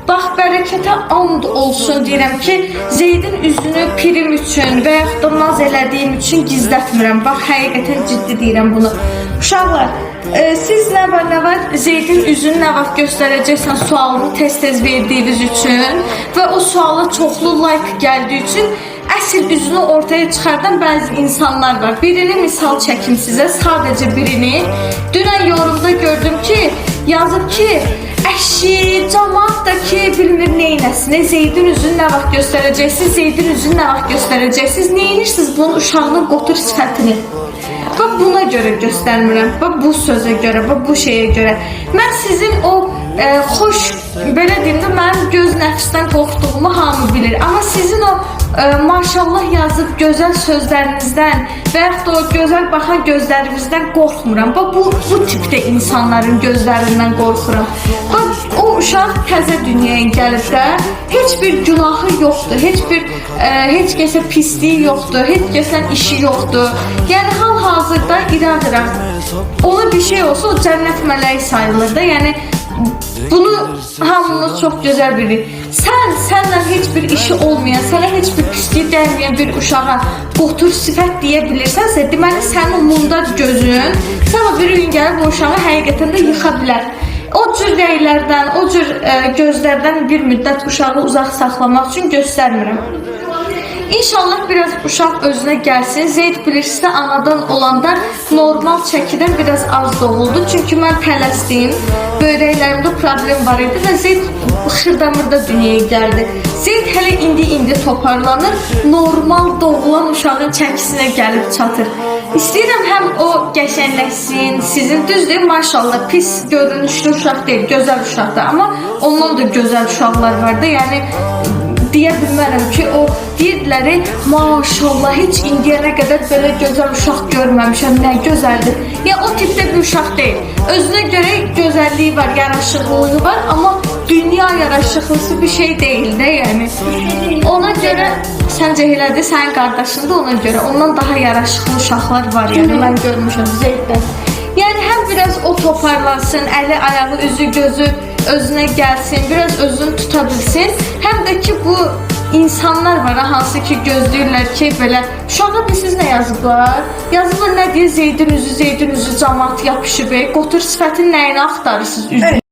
bax bərəkətə and olsun deyirəm ki, Zeydin üzünü pirim üçün və yaxud da naz elədiyim üçün gizlətmirəm. Bax, həqiqətən ciddi deyirəm bunu. Uşaqlar, siz nə var Zeydin üzünü nə vaxt göstərəcəksən sualını tez-tez verdiyiniz üçün və o suala çoxlu like gəldiyi üçün əsl üzünü ortaya çıxardan bəzi insanlar var. Birini misal çəkim sizə, sadəcə birini. Dünən yorumda gördüm ki, yazıb ki, əşi, cəmaat da ki, bilmir neynəsini, Zeydin üzünü nə vaxt göstərəcəksiniz, Zeydin üzünü nə vaxt göstərəcəksiniz, neyinirsiniz bunun uşağının qotur sifətini. Və buna görə göstərmirəm, və bu sözə görə, və bu şeyə görə. Mən sizin o xoş, belə deyim də, mənim göz nəfsdən qorxduğumu hamı bilir. Amma sizin o maşallah yazıb gözəl sözlərinizdən və yaxud da o gözəl baxan gözlərinizdən qorxmuram. Bu tipdə insanların gözlərindən qorxuram. O uşaq təzə dünyaya gəlib də heç bir günahı yoxdur, heç kəsə pisliyi yoxdur, heç kəsən işi yoxdur. Yəni hal-hazırda İradıram. Ona bir şey olsa o cənnət mələyi sayılır da. Yəni bunu hamımız çox gözəl bilir. Sənlə heç bir işi olmayan, sənə heç bir pisliyi dəyməyən bir uşağa qotur sifət deyə bilirsənsə, deməli sənin umumda gözün, sən o bir gün gəlib o uşağı həqiqətən də yıxa bilər. O cür rəylərdən, o cür gözlərdən bir müddət uşağı uzaq saxlamaq üçün göstərmirəm. İnşallah biraz uşaq özünə gəlsin. Zeyd bilirsinizdə anadan olanda normal çəkidən biraz az doğuldu. Çünki mən tələsdim, böyrəklərimdə problem var idi və Zeyd xırdamırda dünyaya gəldi. Zeyd hələ indi toparlanır, normal doğulan uşağın çəkisinə gəlib çatır. İstəyirəm həm o qəşəngləşsin, sizin düzdür, maşallah pis görünüşlü uşaq deyil, gözəl uşaqdır. Amma ondan da gözəl uşaqlar var da, yəni deyə bilmərəm ki, o deyirdilər, maşallah, heç indiyənə qədər belə gözəl uşaq görməmişəm, nə gözəldir. Yəni, o tipdə bir uşaq deyil. Özünə görə gözəlliyi var, yaraşıqlılığı var, amma dünya yaraşıqlısı bir şey deyil də, yəni. Ona görə, səncə elədir, sənin qardaşın da ona görə, ondan daha yaraşıqlı uşaqlar var, yəni, mən görmüşəm Zeyddən. Yəni, həm biraz o toparlansın, əli, ayağı, üzü, gözü özünə gəlsin, biraz özünü tuta bilsin. Həm də ki, bu insanlar var, hansı ki gözləyirlər ki, belə, uşağa bilsiz nə yazıblar? Yazıblar nə deyir, Zeydin üzü cəmaat yapışıb, qotur sifətin nəyini axtarırsınız?